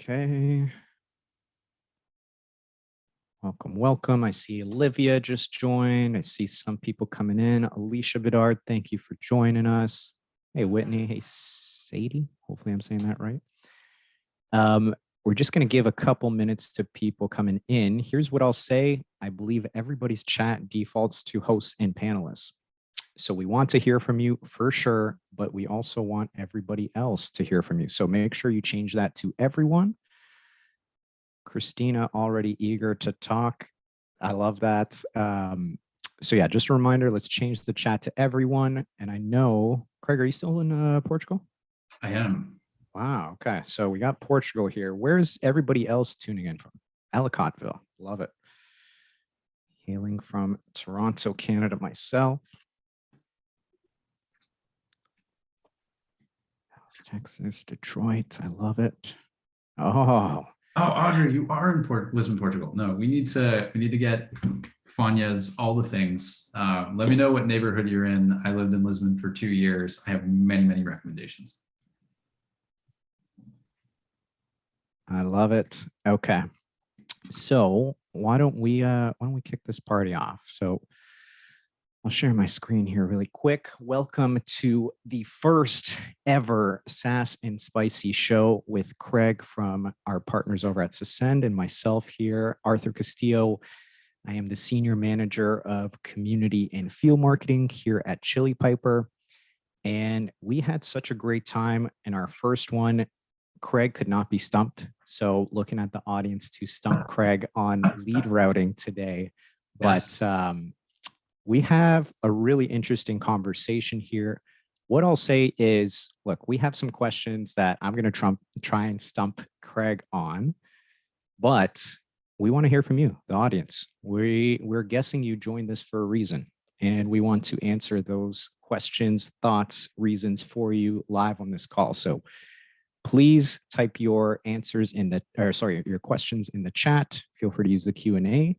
Okay. Welcome. I see Olivia just joined. I see some people coming in. Alicia Bedard, thank you for joining us. Hey, Whitney. Hey, Sadie. Hopefully I'm saying that right. We're just going to give a couple minutes to people coming in. Here's what I'll say. I believe everybody's chat defaults to hosts and panelists. So we want to hear from you for sure, but we also want everybody else to hear from you. So make sure you change that to everyone. Christina already eager to talk. I love that. So yeah, just a reminder, let's change the chat to everyone. And I know, Craig, are you still in Portugal? I am. Wow. Okay. So we got Portugal here. Where's everybody else tuning in from? Ellicottville. Love it. Hailing from Toronto, Canada myself. Texas, Detroit. I love it. Oh, Audrey, you are in Lisbon, Portugal. No, we need to get Fanya's all the things. Let me know what neighborhood you're in. I lived in Lisbon for 2 years. I have many recommendations. I love it. Okay. So why don't we kick this party off? So I'll share my screen here really quick. Welcome to the first ever SaaS and Spicy show with Craig from our partners over at Sascend and myself here, Arthur Castillo. I am the Senior Manager of Community and Field Marketing here at Chili Piper. And we had such a great time in our first one. Craig could not be stumped. So looking at the audience to stump Craig on lead routing today. Yes. But we have a really interesting conversation here. What I'll say is, look, we have some questions that I'm going to try and stump Craig on, but we want to hear from you, the audience. We're guessing you joined this for a reason, and we want to answer those questions, thoughts, reasons for you live on this call. So please type your answers your questions in the chat. Feel free to use the Q&A.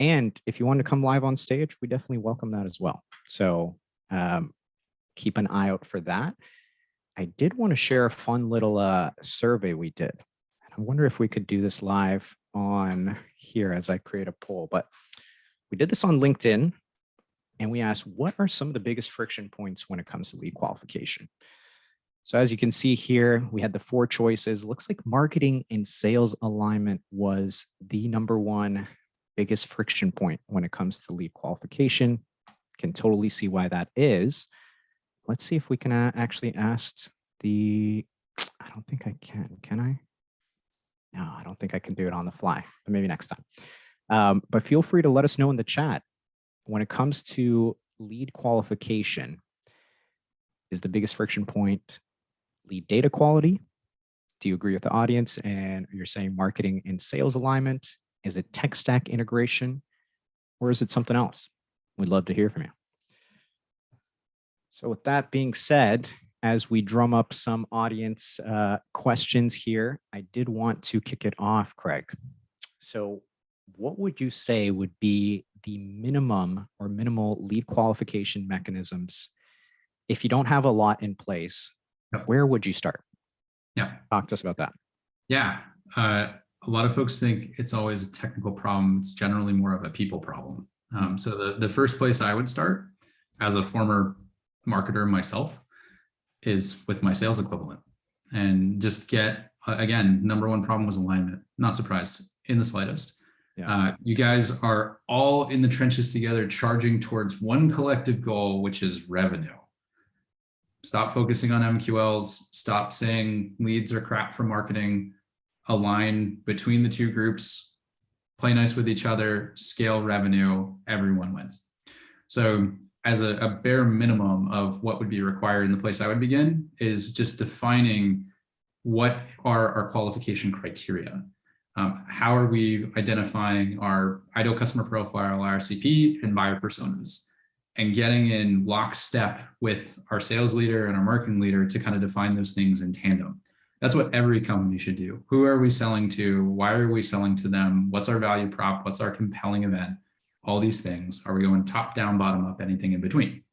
And if you want to come live on stage, we definitely welcome that as well. So keep an eye out for that. I did want to share a fun little survey we did. And I wonder if we could do this live on here as I create a poll. But we did this on LinkedIn, and we asked, what are some of the biggest friction points when it comes to lead qualification? So as you can see here, we had the 4 choices. Looks like marketing and sales alignment was the #1 biggest friction point when it comes to lead qualification. Can totally see why that is. Let's see if we can actually ask I don't think I can I? No, I don't think I can do it on the fly, but maybe next time. But feel free to let us know in the chat when it comes to lead qualification. Is the biggest friction point lead data quality? Do you agree with the audience? And you're saying marketing and sales alignment? Is it tech stack integration, or is it something else? We'd love to hear from you. So with that being said, as we drum up some audience questions here, I did want to kick it off, Craig. So what would you say would be the minimum or minimal lead qualification mechanisms? If you don't have a lot in place, where would you start? Yeah. Talk to us about that. Yeah. A lot of folks think it's always a technical problem. It's generally more of a people problem. So the first place I would start as a former marketer myself is with my sales equivalent, and just get, again, #1 problem was alignment. Not surprised in the slightest. Yeah. You guys are all in the trenches together, charging towards one collective goal, which is revenue. Stop focusing on MQLs. Stop saying leads are crap for marketing. Align between the 2 groups, play nice with each other, scale revenue, everyone wins. So as a bare minimum of what would be required in the place I would begin is just defining what are our qualification criteria. How are we identifying our ideal customer profile, RCP, and buyer personas, and getting in lockstep with our sales leader and our marketing leader to kind of define those things in tandem. That's what every company should do. Who are we selling to? Why are we selling to them? What's our value prop? What's our compelling event? All these things. Are we going top down, bottom up, anything in between?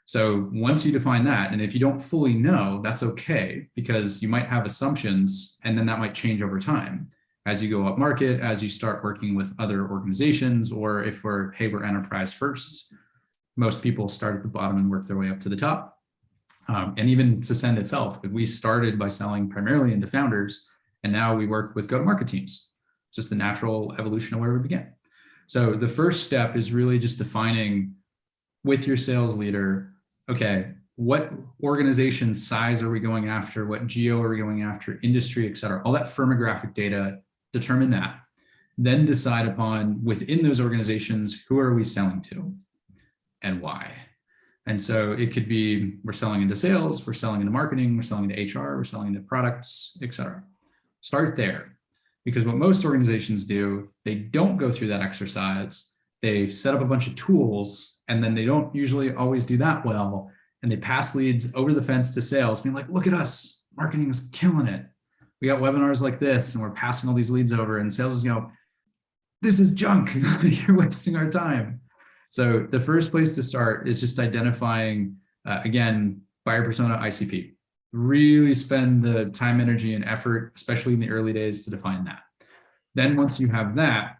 So once you define that, and if you don't fully know, that's okay, because you might have assumptions and then that might change over time as you go up market, as you start working with other organizations, or if we're enterprise first. Most people start at the bottom and work their way up to the top. And even Sascend itself, we started by selling primarily into founders, and now we work with go-to-market teams, just the natural evolution of where we began. So the first step is really just defining with your sales leader, okay, what organization size are we going after? What geo are we going after? Industry, et cetera. All that firmographic data, determine that. Then decide upon within those organizations, who are we selling to and why? And so it could be we're selling into sales, we're selling into marketing, we're selling into HR, we're selling into products, et cetera. Start there. Because what most organizations do, they don't go through that exercise. They set up a bunch of tools, and then they don't usually always do that well. And they pass leads over the fence to sales, being like, look at us, marketing is killing it. We got webinars like this, and we're passing all these leads over, and sales is go, this is junk. You're wasting our time. So the first place to start is just identifying, again, buyer persona, ICP. Really spend the time, energy, and effort, especially in the early days, to define that. Then once you have that,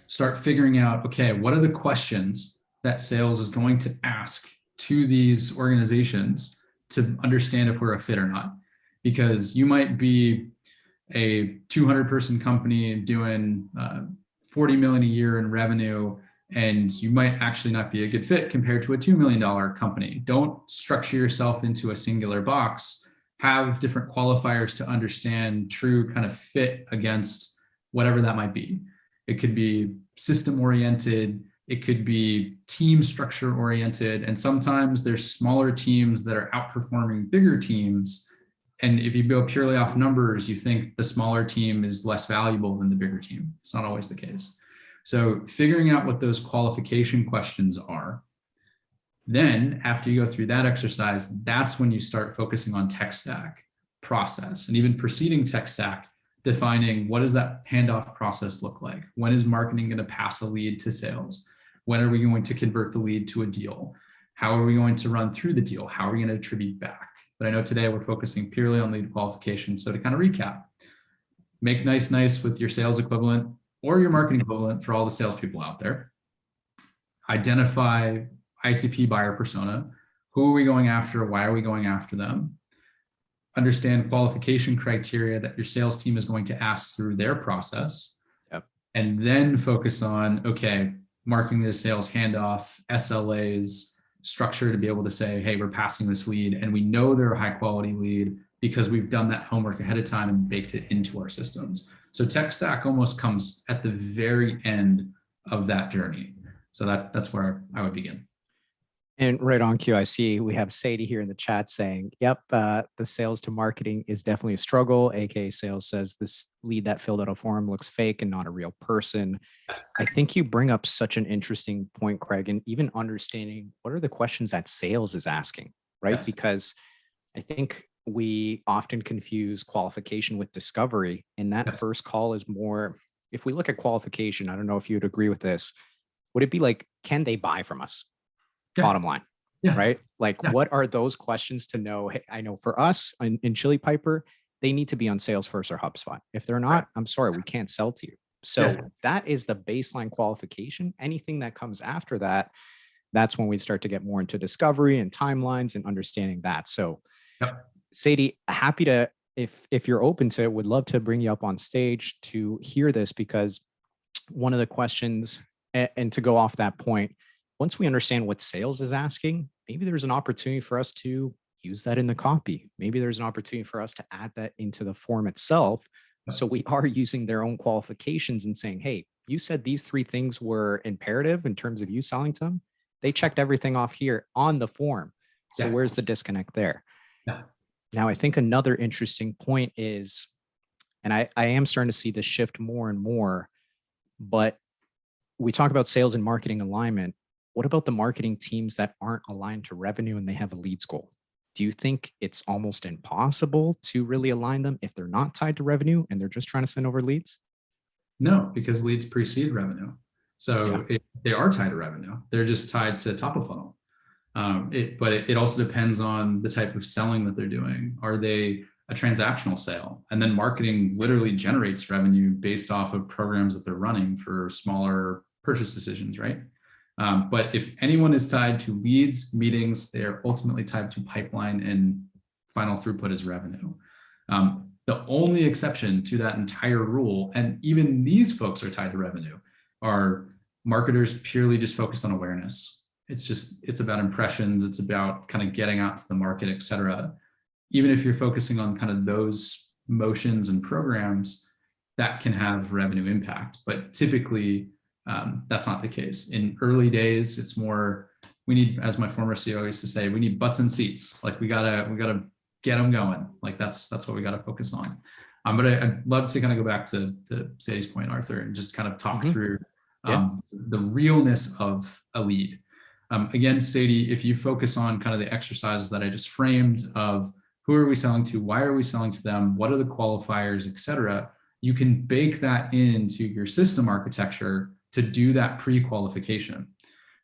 start figuring out, okay, what are the questions that sales is going to ask to these organizations to understand if we're a fit or not? Because you might be a 200-person company doing 40 million a year in revenue, and you might actually not be a good fit compared to a $2 million company. Don't structure yourself into a singular box. Have different qualifiers to understand true kind of fit against whatever that might be. It could be system oriented. It could be team structure oriented. And sometimes there's smaller teams that are outperforming bigger teams. And if you go purely off numbers, you think the smaller team is less valuable than the bigger team. It's not always the case. So figuring out what those qualification questions are. Then after you go through that exercise, that's when you start focusing on tech stack, process, and even preceding tech stack, defining what does that handoff process look like? When is marketing going to pass a lead to sales? When are we going to convert the lead to a deal? How are we going to run through the deal? How are we going to attribute back? But I know today we're focusing purely on lead qualification. So to kind of recap, make nice with your sales equivalent or your marketing equivalent for all the salespeople out there. Identify ICP buyer persona. Who are we going after? Why are we going after them? Understand qualification criteria that your sales team is going to ask through their process. Yep. And then focus on, okay, marketing the sales handoff, SLAs, structure to be able to say, hey, we're passing this lead and we know they're a high quality lead because we've done that homework ahead of time and baked it into our systems. So tech stack almost comes at the very end of that journey. So that's where I would begin. And right on cue, I see we have Sadie here in the chat saying, yep, the sales to marketing is definitely a struggle. AK Sales says this lead that filled out a form looks fake and not a real person. Yes. I think you bring up such an interesting point, Craig, and even understanding what are the questions that sales is asking, right? Yes. Because I think we often confuse qualification with discovery. And that first call is more, if we look at qualification, I don't know if you'd agree with this, would it be like, can they buy from us? Yeah. Bottom line, right? Like, what are those questions to know? Hey, I know for us in Chili Piper, they need to be on Salesforce or HubSpot. If they're not, I'm sorry, we can't sell to you. So that is the baseline qualification. Anything that comes after that, that's when we start to get more into discovery and timelines and understanding that. So Sadie, happy to, if you're open to it, would love to bring you up on stage to hear this, because one of the questions, and to go off that point, once we understand what sales is asking, maybe there's an opportunity for us to use that in the copy. Maybe there's an opportunity for us to add that into the form itself. So we are using their own qualifications and saying, hey, you said these 3 things were imperative in terms of you selling to them. They checked everything off here on the form. So where's the disconnect there? Now, I think another interesting point is, and I am starting to see this shift more and more, but we talk about sales and marketing alignment. What about the marketing teams that aren't aligned to revenue and they have a leads goal? Do you think it's almost impossible to really align them if they're not tied to revenue and they're just trying to send over leads? No, because leads precede revenue. So if they are tied to revenue, they're just tied to top of funnel. But it also depends on the type of selling that they're doing. Are they a transactional sale? And then marketing literally generates revenue based off of programs that they're running for smaller purchase decisions, right? But if anyone is tied to leads, meetings, they're ultimately tied to pipeline, and final throughput is revenue. The only exception to that entire rule, and even these folks are tied to revenue, are marketers purely just focused on awareness. It's about impressions. It's about kind of getting out to the market, et cetera. Even if you're focusing on kind of those motions and programs, that can have revenue impact. But typically, that's not the case. In early days, it's more, we need, as my former CEO used to say, we need butts and seats. Like we gotta get them going. Like that's what we gotta focus on. But I'd love to kind of go back to Sadie's point, Arthur, and just kind of talk through the realness of a lead. Again, Sadie, if you focus on kind of the exercises that I just framed of who are we selling to, why are we selling to them, what are the qualifiers, et cetera, you can bake that into your system architecture to do that pre-qualification.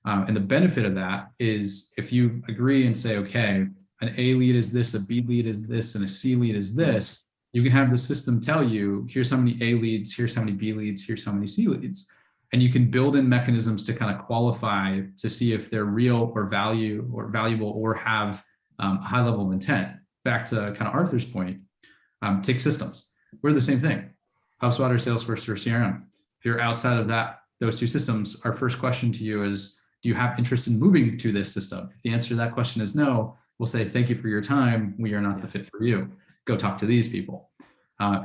And the benefit of that is if you agree and say, okay, an A lead is this, a B lead is this, and a C lead is this, you can have the system tell you, here's how many A leads, here's how many B leads, here's how many C leads. And you can build in mechanisms to kind of qualify to see if they're real or valuable or have a high level of intent. Back to kind of Arthur's point, take systems. We're the same thing. HubSpot or Salesforce or CRM. If you're outside of those two systems, our first question to you is, do you have interest in moving to this system? If the answer to that question is no, we'll say, thank you for your time. We are not the fit for you. Go talk to these people.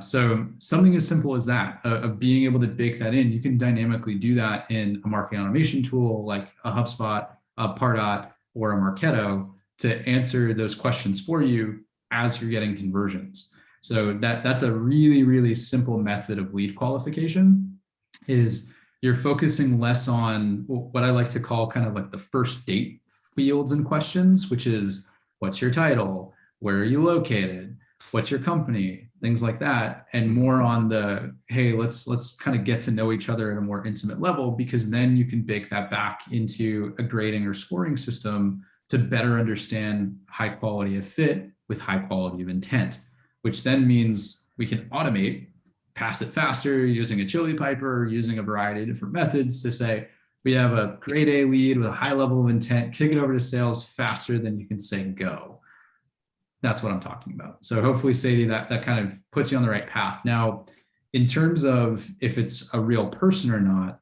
So something as simple as that, of being able to bake that in, you can dynamically do that in a marketing automation tool like a HubSpot, a Pardot, or a Marketo to answer those questions for you as you're getting conversions. So that's a really, really simple method of lead qualification. Is you're focusing less on what I like to call kind of like the first date fields and questions, which is, what's your title? Where are you located? What's your company? Things like that. And more on the, hey, let's kind of get to know each other at a more intimate level, because then you can bake that back into a grading or scoring system to better understand high quality of fit with high quality of intent, which then means we can automate, pass it faster using a chili piper, using a variety of different methods to say, we have a grade A lead with a high level of intent, kick it over to sales faster than you can say go. That's what I'm talking about. So hopefully, Sadie, that kind of puts you on the right path. Now, in terms of if it's a real person or not,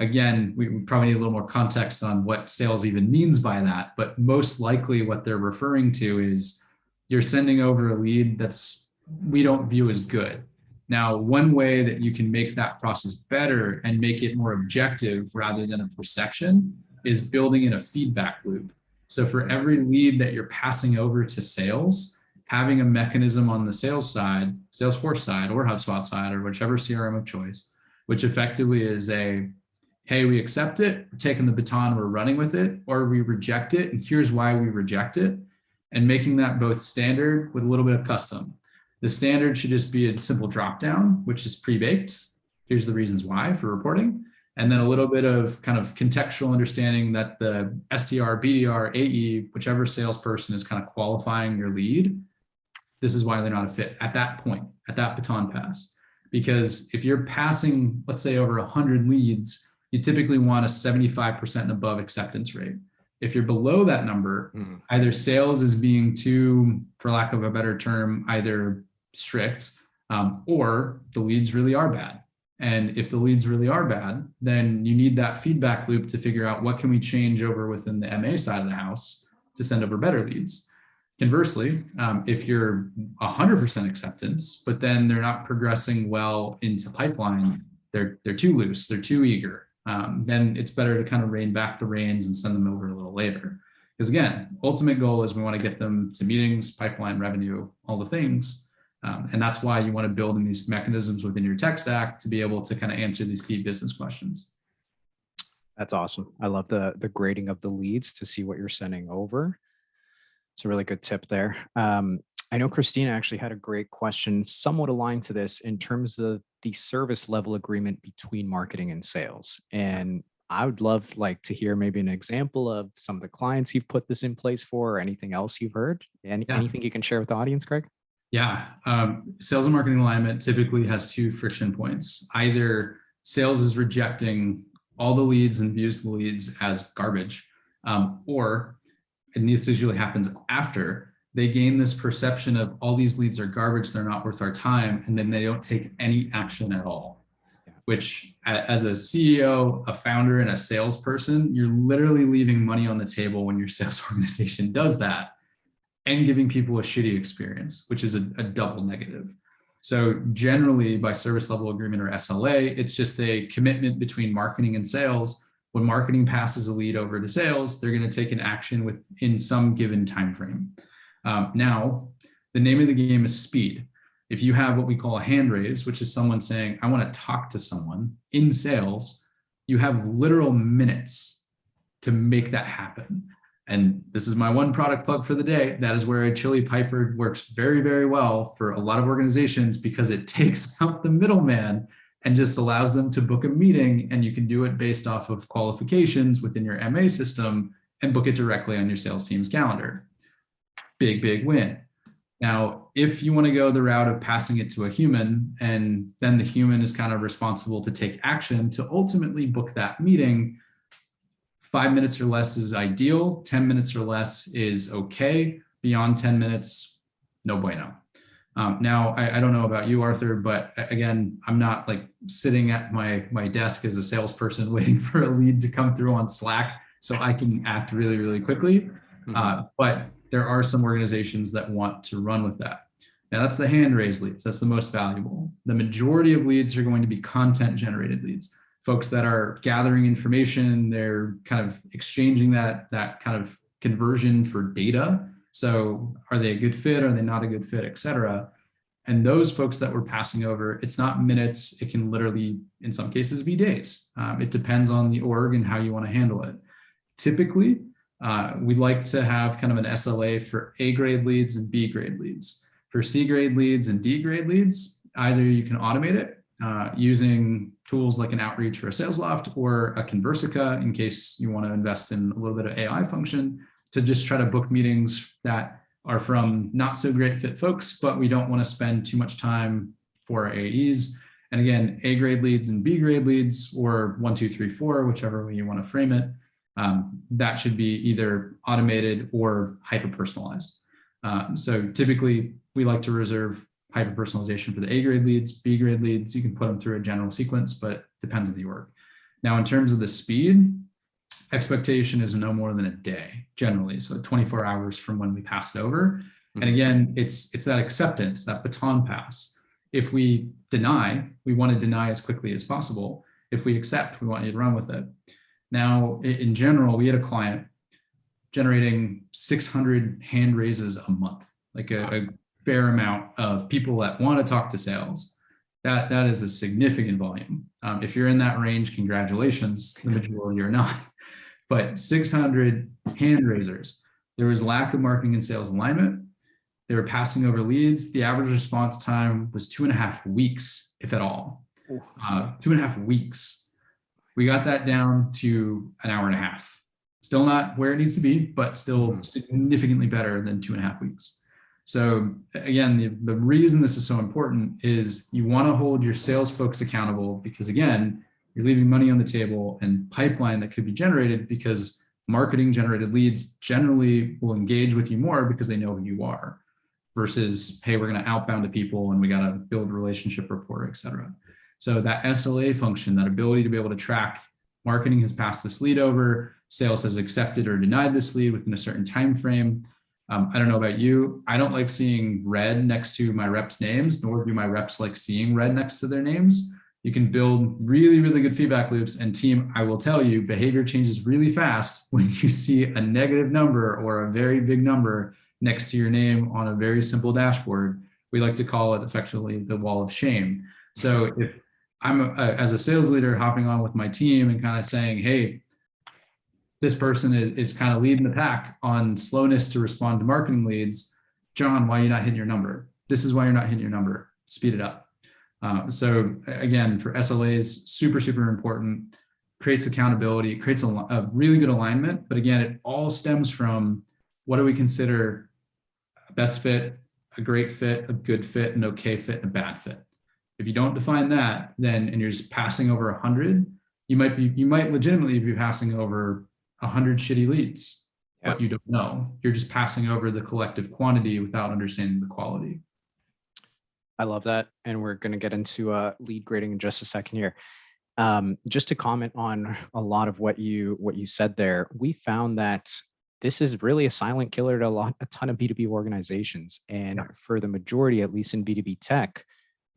again, we probably need a little more context on what sales even means by that. But most likely what they're referring to is you're sending over a lead we don't view as good. Now, one way that you can make that process better and make it more objective rather than a perception is building in a feedback loop. So for every lead that you're passing over to sales, having a mechanism on the sales side, Salesforce side, or HubSpot side, or whichever CRM of choice, which effectively is hey, we accept it, we're taking the baton, we're running with it, or we reject it, and here's why we reject it, and making that both standard with a little bit of custom. The standard should just be a simple dropdown, which is pre-baked. Here's the reasons why for reporting. And then a little bit of kind of contextual understanding that the SDR, BDR, AE, whichever salesperson is kind of qualifying your lead, this is why they're not a fit at that point, at that baton pass. Because if you're passing, let's say, over 100 leads, you typically want a 75% and above acceptance rate. If you're below that number, either sales is being too, for lack of a better term, either strict, or the leads really are bad. And if the leads really are bad, then you need that feedback loop to figure out what can we change over within the MA side of the house to send over better leads. Conversely, if you're 100% acceptance, but then they're not progressing well into pipeline, they're too loose, they're too eager, then it's better to kind of rein back the reins and send them over a little later. Because again, ultimate goal is we want to get them to meetings, pipeline, revenue, all the things. And that's why you want to build in these mechanisms within your tech stack to be able to kind of answer these key business questions. That's awesome. I love the grading of the leads to see what you're sending over. It's a really good tip there. I know Christina actually had a great question, somewhat aligned to this in terms of the service level agreement between marketing and sales. And I would love like to hear maybe an example of some of the clients you've put this in place for, or anything else you've heard. Yeah. Anything you can share with the audience, Craig? Yeah. Sales and marketing alignment typically has two friction points. Either sales is rejecting all the leads and views the leads as garbage, or, and this usually happens after, they gain this perception of all these leads are garbage, they're not worth our time, and then they don't take any action at all. Which, as a CEO, a founder, and a salesperson, you're literally leaving money on the table when your sales organization does that, and giving people a shitty experience, which is a double negative. So generally, by service level agreement or SLA, it's just a commitment between marketing and sales. When marketing passes a lead over to sales, they're going to take an action within some given time frame. Now, the name of the game is speed. If you have what we call a hand raise, which is someone saying, I want to talk to someone in sales, you have literal minutes to make that happen. And this is my one product plug for the day. That is where a Chili Piper works very, very well for a lot of organizations, because it takes out the middleman and just allows them to book a meeting, and you can do it based off of qualifications within your MA system and book it directly on your sales team's calendar. Big, big win. Now, if you want to go the route of passing it to a human, and then the human is kind of responsible to take action to ultimately book that meeting, 5 minutes or less is ideal. 10 minutes or less is okay. Beyond 10 minutes, no bueno. Now, I don't know about you, Arthur, but again, I'm not like sitting at my desk as a salesperson waiting for a lead to come through on Slack so I can act really, really quickly. But there are some organizations that want to run with that. Now, that's the hand raised leads. That's the most valuable. The majority of leads are going to be content generated leads. Folks that are gathering information, they're kind of exchanging that kind of conversion for data. So are they a good fit? Are they not a good fit, et cetera? And those folks that we're passing over, it's not minutes. It can literally, in some cases, be days. It depends on the org and how you want to handle it. Typically, we'd like to have kind of an SLA for A grade leads and B grade leads. For C grade leads and D grade leads, either you can automate it using tools like an Outreach or a SalesLoft or a Conversica, in case you want to invest in a little bit of AI function to just try to book meetings that are from not so great fit folks, but we don't want to spend too much time for our AEs. And again, A grade leads and B grade leads, or 1, 2, 3, 4, whichever way you want to frame it, that should be either automated or hyper-personalized. So typically, we like to reserve hyper-personalization for the A grade leads. B grade leads, you can put them through a general sequence, but depends on the org. Now, in terms of the speed, expectation is no more than a day, generally. So 24 hours from when we pass it over. And again, it's that acceptance, that baton pass. If we deny, we want to deny as quickly as possible. If we accept, we want you to run with it. Now, in general, we had a client generating 600 hand raises a month, like a fair amount of people that want to talk to sales. That is a significant volume. If you're in that range, congratulations. The majority are not. But 600 hand raisers. There was lack of marketing and sales alignment. They were passing over leads. The average response time was 2.5 weeks, if at all. 2.5 weeks. We got that down to an hour and a half. Still not where it needs to be, but still significantly better than 2.5 weeks. So again, the reason this is so important is you want to hold your sales folks accountable, because again, you're leaving money on the table and pipeline that could be generated, because marketing generated leads generally will engage with you more because they know who you are, versus, hey, we're going to outbound to people and we got to build relationship rapport, et cetera. So that SLA function, that ability to be able to track marketing has passed this lead over, sales has accepted or denied this lead within a certain time frame. I don't know about you. I don't like seeing red next to my reps' names, nor do my reps like seeing red next to their names. You can build really, really good feedback loops. And team, I will tell you, behavior changes really fast when you see a negative number or a very big number next to your name on a very simple dashboard. We like to call it effectively the wall of shame. So if I'm as a sales leader hopping on with my team and kind of saying, hey, this person is kind of leading the pack on slowness to respond to marketing leads. John, why are you not hitting your number? This is why you're not hitting your number. Speed it up. So again, for SLAs, super, super important. creates accountability, it creates a really good alignment. But again, it all stems from what do we consider a best fit, a great fit, a good fit, an okay fit, and a bad fit. If you don't define that, then and you're just passing over 100, you might legitimately be passing over 100 shitty leads, but you don't know. You're just passing over the collective quantity without understanding the quality. I love that. And we're going to get into lead grading in just a second here. Just to comment on a lot of what you said there, we found that this is really a silent killer to a ton of B2B organizations. And for the majority, at least in B2B tech,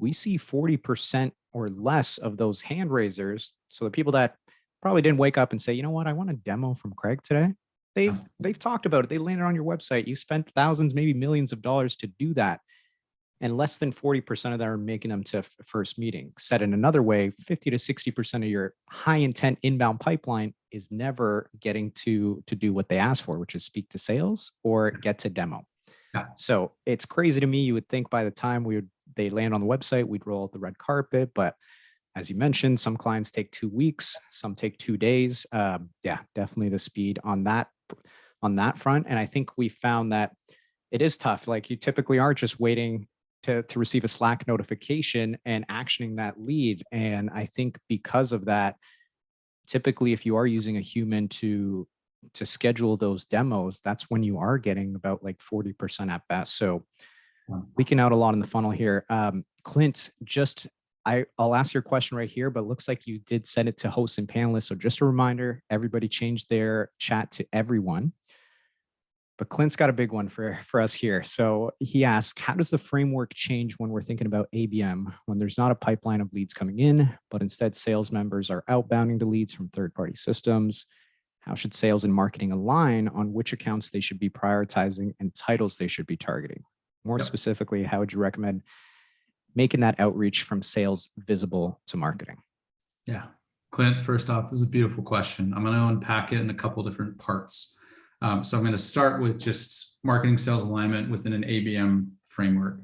we see 40% or less of those hand raisers. So the people that probably didn't wake up and say, you know what, I want a demo from Craig today. They've talked about it. They landed on your website. You spent thousands, maybe millions of dollars to do that. And less than 40% of them are making them to first meeting. Said in another way, 50 to 60% of your high intent inbound pipeline is never getting to do what they asked for, which is speak to sales or get to demo. So it's crazy to me. You would think by the time they land on the website, we'd roll out the red carpet. But as you mentioned, some clients take 2 weeks, some take 2 days. Definitely the speed on that front. And I think we found that it is tough. Like you typically are just waiting to receive a Slack notification and actioning that lead. And I think because of that, typically if you are using a human to schedule those demos, that's when you are getting about like 40% at best. So leaking out a lot in the funnel here. Clint, I'll ask your question right here, but it looks like you did send it to hosts and panelists. So just a reminder, everybody changed their chat to everyone. But Clint's got a big one for us here. So he asks, how does the framework change when we're thinking about ABM, when there's not a pipeline of leads coming in, but instead sales members are outbounding the leads from third-party systems? How should sales and marketing align on which accounts they should be prioritizing and titles they should be targeting? More specifically, how would you recommend making that outreach from sales visible to marketing? Yeah, Clint, first off, this is a beautiful question. I'm going to unpack it in a couple different parts. So I'm going to start with just marketing sales alignment within an ABM framework.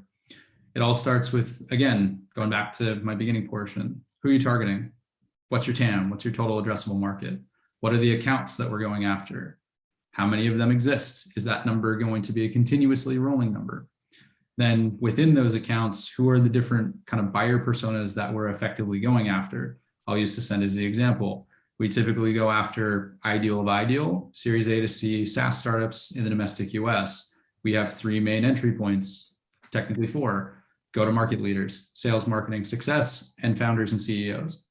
It all starts with, again, going back to my beginning portion, who are you targeting? What's your TAM? What's your total addressable market? What are the accounts that we're going after? How many of them exist? Is that number going to be a continuously rolling number? Then within those accounts, who are the different kind of buyer personas that we're effectively going after? I'll use Ascend as the example. We typically go after ideal of ideal, Series A to C SaaS startups in the domestic US. We have 3 main entry points, technically 4, go-to-market leaders, sales, marketing, success, and founders and CEOs.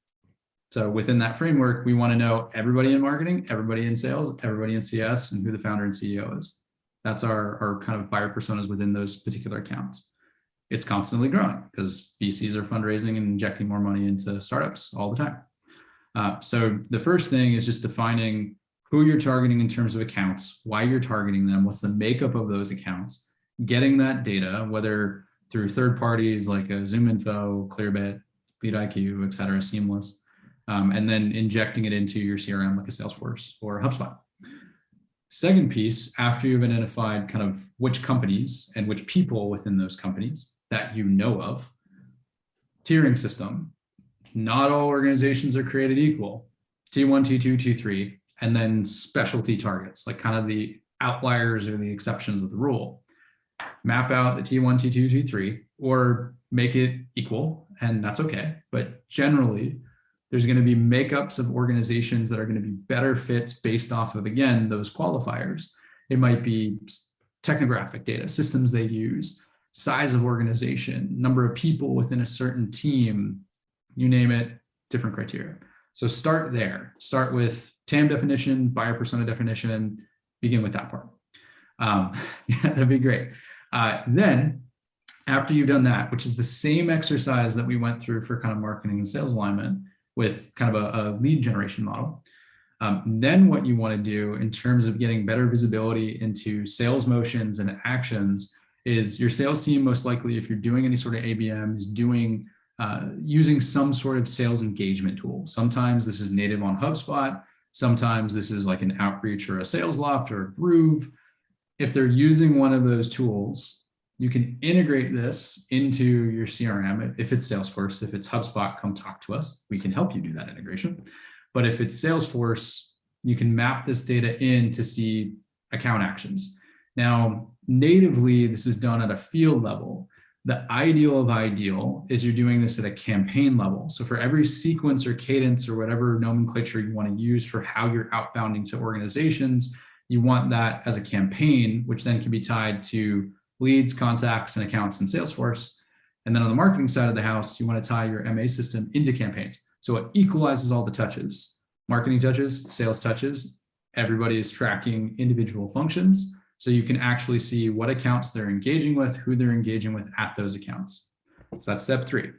So within that framework, we want to know everybody in marketing, everybody in sales, everybody in CS, and who the founder and CEO is. That's our kind of buyer personas within those particular accounts. It's constantly growing because VCs are fundraising and injecting more money into startups all the time. So the first thing is just defining who you're targeting in terms of accounts, why you're targeting them, what's the makeup of those accounts, getting that data, whether through third parties like a ZoomInfo, Clearbit, LeadIQ, et cetera, Seamless, and then injecting it into your CRM like a Salesforce or HubSpot. Second piece, after you've identified kind of which companies and which people within those companies that you know of, tiering system. Not all organizations are created equal. T1, T2, T3, and then specialty targets, like kind of the outliers or the exceptions of the rule. Map out the T1, T2, T3, or make it equal, and that's okay. But generally, there's going to be makeups of organizations that are going to be better fits based off of, again, those qualifiers. It might be technographic data, systems they use, size of organization, number of people within a certain team, you name it, different criteria. So start there. Start with TAM definition, buyer persona definition, begin with that part. That'd be great. Then after you've done that, which is the same exercise that we went through for kind of marketing and sales alignment with kind of a lead generation model, then what you want to do in terms of getting better visibility into sales motions and actions is your sales team, most likely, if you're doing any sort of ABM, is doing using some sort of sales engagement tool. Sometimes this is native on HubSpot. Sometimes this is like an Outreach or a Sales Loft or a Groove. If they're using one of those tools, you can integrate this into your CRM. If it's Salesforce, if it's HubSpot, come talk to us. We can help you do that integration. But if it's Salesforce, you can map this data in to see account actions. Now, natively, this is done at a field level. The ideal of ideal is you're doing this at a campaign level. So for every sequence or cadence or whatever nomenclature you want to use for how you're outbounding to organizations, you want that as a campaign, which then can be tied to leads, contacts, and accounts in Salesforce. And then on the marketing side of the house, you want to tie your MA system into campaigns. So it equalizes all the touches. Marketing touches, sales touches, everybody is tracking individual functions. So you can actually see what accounts they're engaging with, who they're engaging with at those accounts. So that's step 3.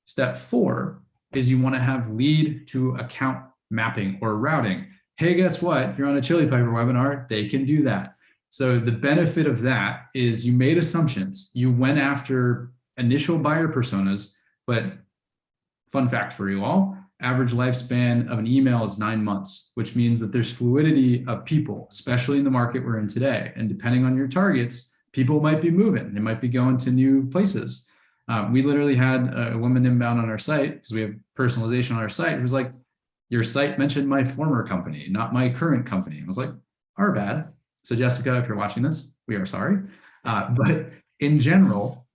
Step 4 is you want to have lead to account mapping or routing. Hey, guess what? You're on a Chili Piper webinar. They can do that. So the benefit of that is you made assumptions. You went after initial buyer personas, but fun fact for you all, average lifespan of an email is 9 months, which means that there's fluidity of people, especially in the market we're in today. And depending on your targets, people might be moving. They might be going to new places. We literally had a woman inbound on our site because we have personalization on our site. It was like, your site mentioned my former company, not my current company. I was like, our bad. So Jessica, if you're watching this, we are sorry. But in general,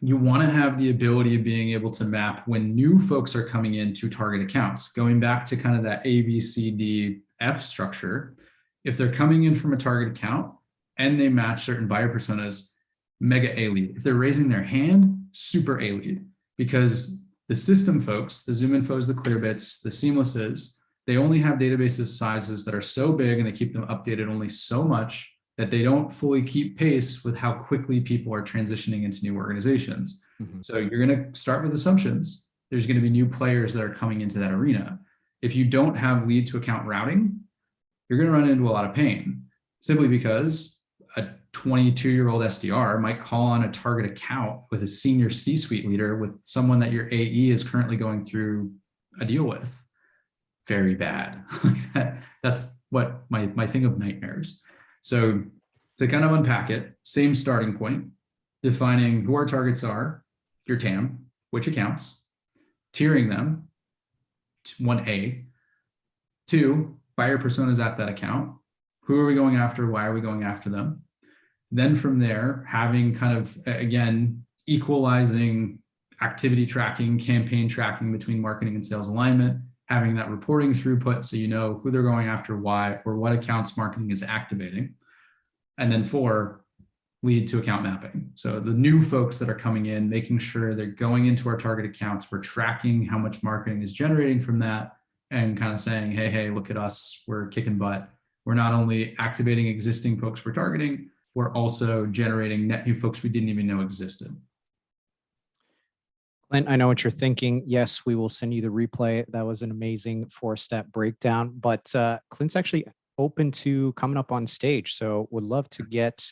you want to have the ability of being able to map when new folks are coming into target accounts, going back to kind of that A, B, C, D, F structure. If they're coming in from a target account and they match certain buyer personas, mega A lead. If they're raising their hand, super A lead, because the system folks, the ZoomInfos, the Clearbits, the Seamlesses, they only have databases sizes that are so big and they keep them updated only so much that they don't fully keep pace with how quickly people are transitioning into new organizations. Mm-hmm. So you're going to start with assumptions. There's going to be new players that are coming into that arena. If you don't have lead to account routing, you're going to run into a lot of pain, simply because a 22-year-old SDR might call on a target account with a senior C-suite leader with someone that your AE is currently going through a deal with. Very bad. That's what my thing of nightmares. So to kind of unpack it, same starting point, defining who our targets are, your TAM, which accounts, tiering them, 1A, 2, buyer personas at that account, who are we going after, why are we going after them? Then from there, having kind of, again, equalizing activity tracking, campaign tracking between marketing and sales alignment, having that reporting throughput so you know who they're going after, why, or what accounts marketing is activating. And then 4, lead to account mapping. So the new folks that are coming in, making sure they're going into our target accounts, we're tracking how much marketing is generating from that and kind of saying, hey, look at us, we're kicking butt. We're not only activating existing folks we're targeting, we're also generating net new folks we didn't even know existed. Clint, I know what you're thinking. Yes, we will send you the replay. That was an amazing 4-step breakdown, but Clint's actually open to coming up on stage. So would love to get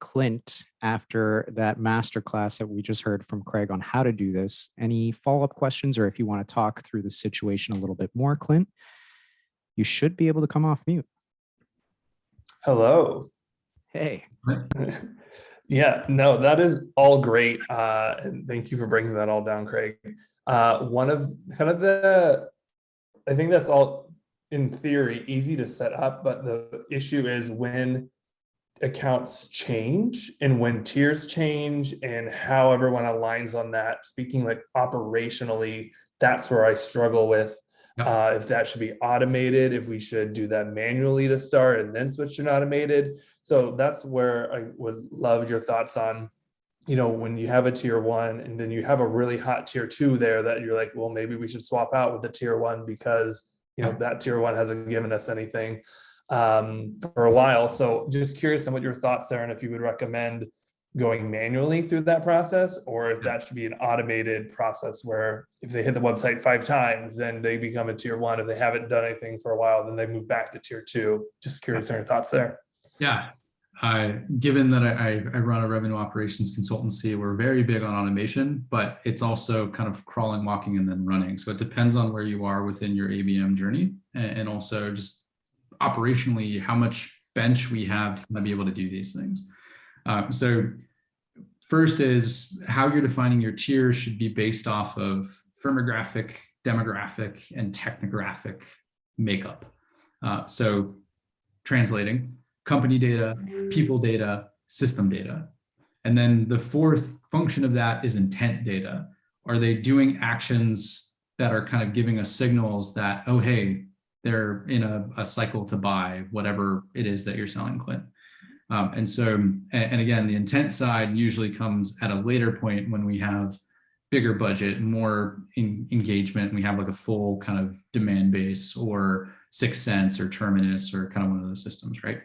Clint after that masterclass that we just heard from Craig on how to do this. Any follow-up questions, or if you want to talk through the situation a little bit more, Clint, you should be able to come off mute. Hello. Hey. Yeah, no, that is all great. And thank you for breaking that all down, Craig. One of kind of I think that's all in theory easy to set up, but the issue is when accounts change and when tiers change and how everyone aligns on that. Speaking like operationally, that's where I struggle with. If that should be automated, if we should do that manually to start and then switch to automated. So that's where I would love your thoughts on, when you have a tier 1 and then you have a really hot tier 2 there that you're like, well, maybe we should swap out with the tier 1 because, that tier 1 hasn't given us anything for a while. So just curious on what your thoughts are and if you would recommend going manually through that process, or if that should be an automated process where if they hit the website 5 times, then they become a tier 1. If they haven't done anything for a while, then they move back to tier 2. Just curious on your thoughts there. Yeah. Given that I run a revenue operations consultancy, we're very big on automation, but it's also kind of crawling, walking, and then running. So it depends on where you are within your ABM journey, and also just operationally how much bench we have to kind of be able to do these things. So first is how you're defining your tiers should be based off of firmographic, demographic, and technographic makeup. So translating company data, people data, system data. And then the fourth function of that is intent data. Are they doing actions that are kind of giving us signals that, oh, hey, they're in a cycle to buy whatever it is that you're selling, Clint? And again, the intent side usually comes at a later point when we have bigger budget, more engagement. We have like a full kind of demand base or Sixth Sense or Terminus or kind of one of those systems, right?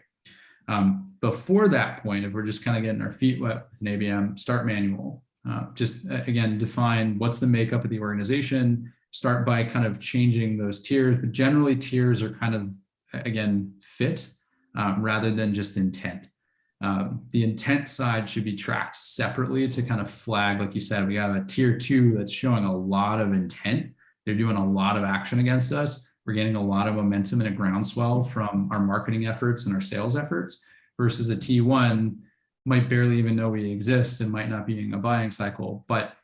Before that point, if we're just kind of getting our feet wet with an ABM, start manual. Just again, define what's the makeup of the organization. Start by kind of changing those tiers, but generally tiers are kind of, again, fit rather than just intent. The intent side should be tracked separately to kind of flag, like you said, we have a tier 2 that's showing a lot of intent. They're doing a lot of action against us. We're getting a lot of momentum and a groundswell from our marketing efforts and our sales efforts versus a T1 might barely even know we exist and might not be in a buying cycle. But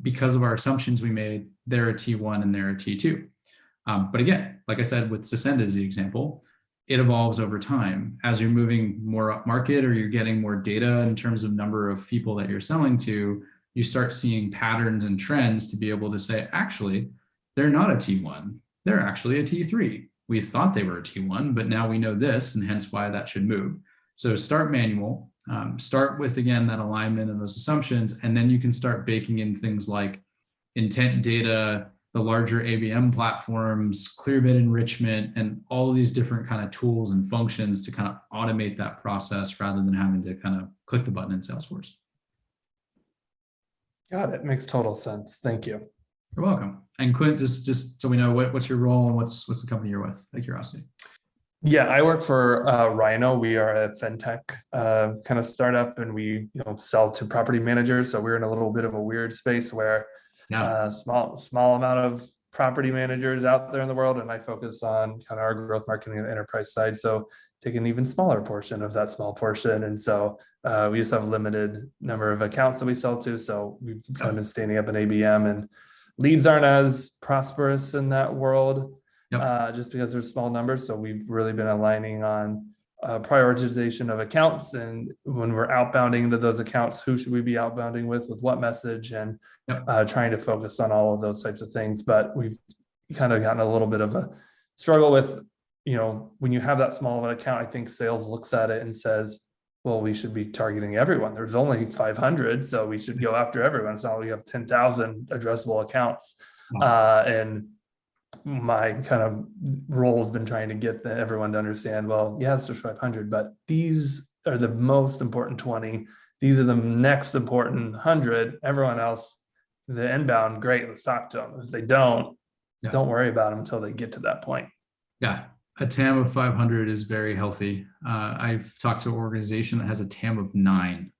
because of our assumptions we made, they're a T1 and they're a T2. But again, like I said, with Sasenda as the example, it evolves over time. As you're moving more up market or you're getting more data in terms of number of people that you're selling to, you start seeing patterns and trends to be able to say, actually, they're not a T1. They're actually a T3. We thought they were a T1, but now we know this, and hence why that should move. So start manual, start with, again, that alignment and those assumptions, and then you can start baking in things like intent data, the larger ABM platforms, Clearbit enrichment, and all of these different kind of tools and functions to kind of automate that process rather than having to kind of click the button in Salesforce. Got it. Makes total sense. Thank you. You're welcome. And Clint, just so we know, what's your role and what's the company you're with? Out of curiosity. Yeah, I work for Rhino. We are a fintech kind of startup, and we sell to property managers. So we're in a little bit of a weird space where small amount of property managers out there in the world, and I focus on kind of our growth marketing and enterprise side. So take an even smaller portion of that small portion, and so we just have a limited number of accounts that we sell to. So we've kind of been standing up an ABM, and leads aren't as prosperous in that world. Just because there's small numbers. So we've really been aligning on prioritization of accounts. And when we're outbounding into those accounts, who should we be outbounding with what message, and trying to focus on all of those types of things. But we've kind of gotten a little bit of a struggle with, when you have that small of an account, I think sales looks at it and says, well, we should be targeting everyone. There's only 500, so we should go after everyone. It's not like we have 10,000 addressable accounts. And my kind of role has been trying to get everyone to understand, well, yes, there's 500, but these are the most important 20. These are the next important 100. Everyone else, the inbound, great, let's talk to them. If they don't worry about them until they get to that point. Yeah. A TAM of 500 is very healthy. I've talked to an organization that has a TAM of 9.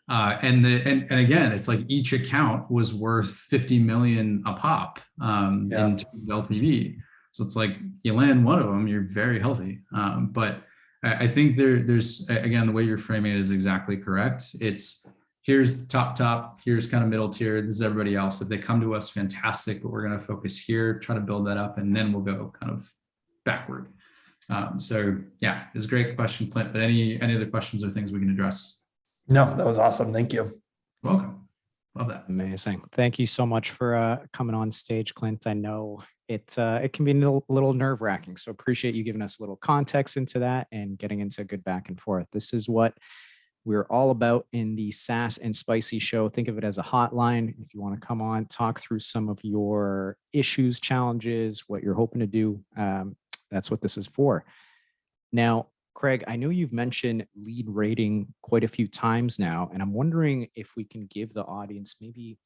And again, it's like each account was worth 50 million a pop in terms of LTV. So it's like you land one of them, you're very healthy. But I think there's, again, the way you're framing it is exactly correct. It's here's the top, here's kind of middle tier, this is everybody else. If they come to us, fantastic, but we're going to focus here, try to build that up, and then we'll go kind of backward. So yeah, it's a great question, Clint, but any other questions or things we can address? No, that was awesome. Thank you. Welcome. Love that. Amazing. Thank you so much for coming on stage, Clint. I know it can be a little nerve-wracking, so appreciate you giving us a little context into that and getting into a good back and forth. This is what we're all about in the SaaS and Spicy show. Think of it as a hotline. If you want to come on, talk through some of your issues, challenges, what you're hoping to do, that's what this is for. Now, Craig, I know you've mentioned lead rating quite a few times now, and I'm wondering if we can give the audience maybe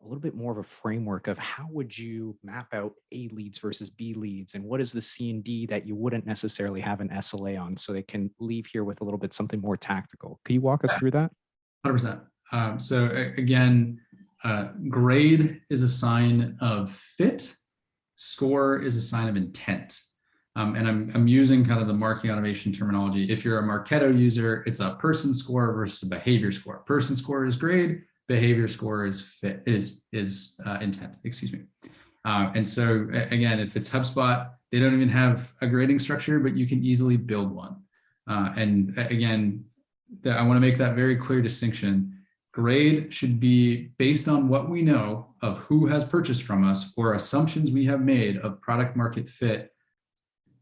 a little bit more of a framework of how would you map out A leads versus B leads, and what is the C&D that you wouldn't necessarily have an SLA on, so they can leave here with a little bit something more tactical. Can you walk us through that? 100%. So again, grade is a sign of fit. Score is a sign of intent. And I'm using kind of the marketing automation terminology. If you're a Marketo user, it's a person score versus a behavior score. Person score is grade, behavior score is fit, is intent, excuse me. And so again, if it's HubSpot, they don't even have a grading structure, but you can easily build one. And again, I want to make that very clear distinction. Grade should be based on what we know of who has purchased from us or assumptions we have made of product market fit.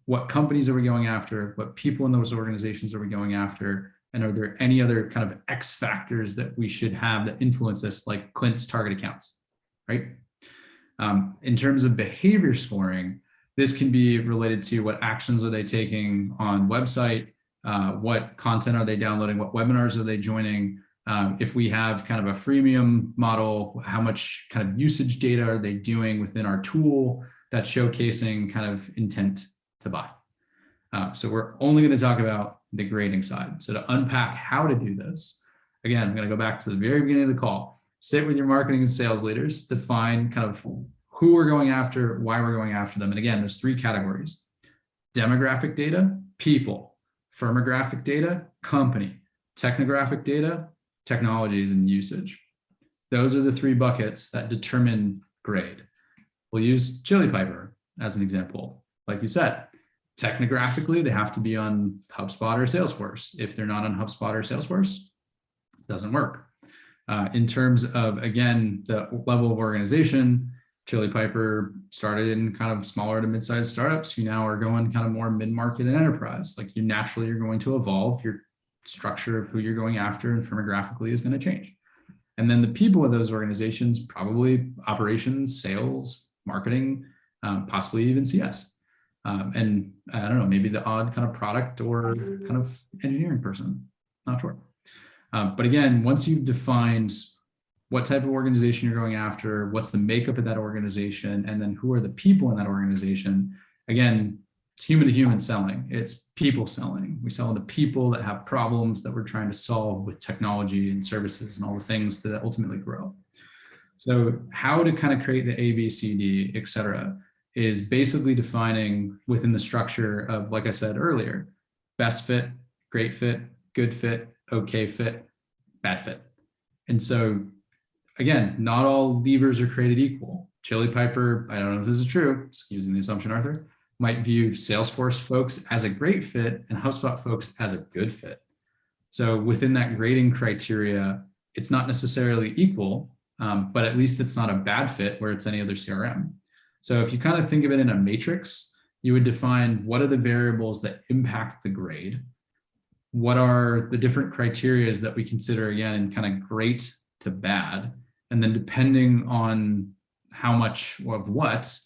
What companies are we going after? What people in those organizations are we going after? And are there any other kind of X factors that we should have that influence us, like Clint's target accounts, right? In terms of behavior scoring, this can be related to what actions are they taking on website, what content are they downloading, what webinars are they joining. If we have kind of a freemium model, how much kind of usage data are they doing within our tool that's showcasing kind of intent to buy. So we're only going to talk about the grading side. So to unpack how to do this, again, I'm going to go back to the very beginning of the call. Sit with your marketing and sales leaders, define kind of who we're going after, why we're going after them. And again, there's three categories: demographic data, people; firmographic data, company; technographic data, technologies and usage. Those are the three buckets that determine grade. We'll use Chili Piper as an example. Like you said, technographically, they have to be on HubSpot or Salesforce. If they're not on HubSpot or Salesforce, it doesn't work. In terms of, again, the level of organization, Chili Piper started in kind of smaller to mid-sized startups. You now are going kind of more mid-market and enterprise. Like you naturally are going to evolve. Your structure of who you're going after and firmographically is going to change. And then the people of those organizations, probably operations, sales, marketing, possibly even CS. And I don't know, maybe the odd kind of product or kind of engineering person, not sure. But again, once you've defined what type of organization you're going after, what's the makeup of that organization, and then who are the people in that organization, again, it's human to human selling. It's people selling. We sell to people that have problems that we're trying to solve with technology and services and all the things to ultimately grow. So how to kind of create the A, B, C, D, et cetera, is basically defining within the structure of, like I said earlier, best fit, great fit, good fit, okay fit, bad fit. And so again, not all levers are created equal. Chili Piper, I don't know if this is true, excusing the assumption, Arthur, might view Salesforce folks as a great fit and HubSpot folks as a good fit. So within that grading criteria, it's not necessarily equal, but at least it's not a bad fit where it's any other CRM. So if you kind of think of it in a matrix, you would define what are the variables that impact the grade, what are the different criteria that we consider, again, in kind of great to bad, and then depending on how much of what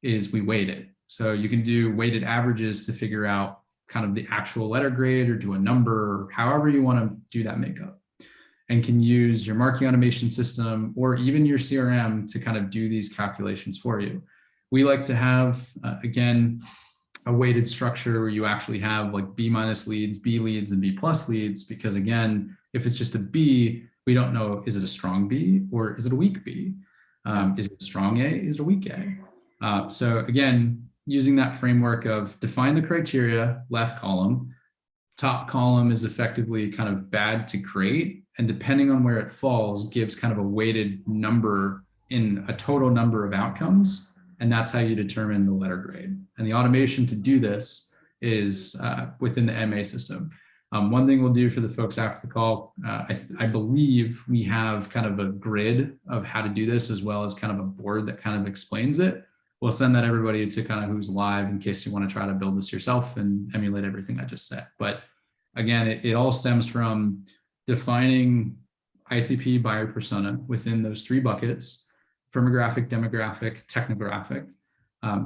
is we weighted. So you can do weighted averages to figure out kind of the actual letter grade or do a number, however you want to do that makeup, and can use your marketing automation system or even your CRM to kind of do these calculations for you. We like to have, again, a weighted structure where you actually have like B- leads, B leads, and B+ leads, because again, if it's just a B, we don't know, is it a strong B or is it a weak B? Is it a strong A? Is it a weak A? So again, using that framework of define the criteria, left column, top column is effectively kind of bad to great, and depending on where it falls, gives kind of a weighted number in a total number of outcomes. And that's how you determine the letter grade. And the automation to do this is within the MA system. One thing we'll do for the folks after the call, I believe we have kind of a grid of how to do this, as well as kind of a board that kind of explains it. We'll send that everybody to kind of who's live in case you want to try to build this yourself and emulate everything I just said. But again, it all stems from defining ICP buyer persona within those three buckets: firmographic, demographic, technographic,